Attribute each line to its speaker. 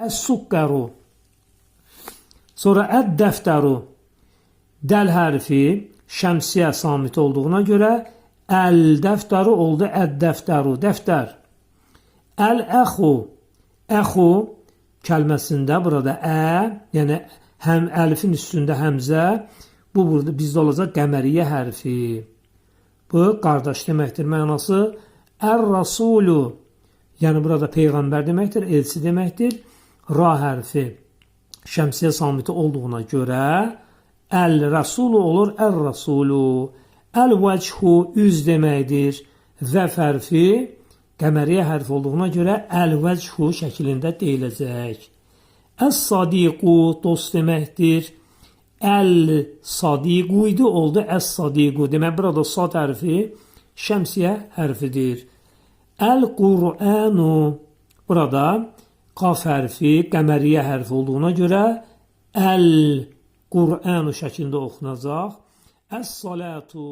Speaker 1: Es-sukkaru. Sonra əd-dəftəru. Dəl hərfi şəmsiyə samit olduğuna görə əl-dəftəru oldu əd-dəftəru, dəftər. Əl-əxu. Əxu kəlməsində burada yəni həm əlifin üstündə həmzə, bu burada bizdə olacaq qəməriyyə hərfi. Bu qardaş deməkdir mənası. Ər-rasulu, yəni burada peyğəmbər deməkdir, elçi deməkdir. Ra hərfi şəmsiyə samiti olduğuna görə əl-rasulu olur, ər-rasulu. Əl-vəchu üz deməkdir. Zəf hərfi qəməriyyə hərfi olduğuna görə əl-vəchu şəklində deyiləcək. Əs-sadiqu dost deməkdir. Əl-sadiqu idi, oldu əs-sadiqu. Demək, burada sad hərfi şəmsiyə hərfidir. Əl-Qur'anu. Burada qaf hərfi qəməriyyə hərfi olduğuna görə əl-Qur'anu şəklində oxunacaq. Əs-salatu.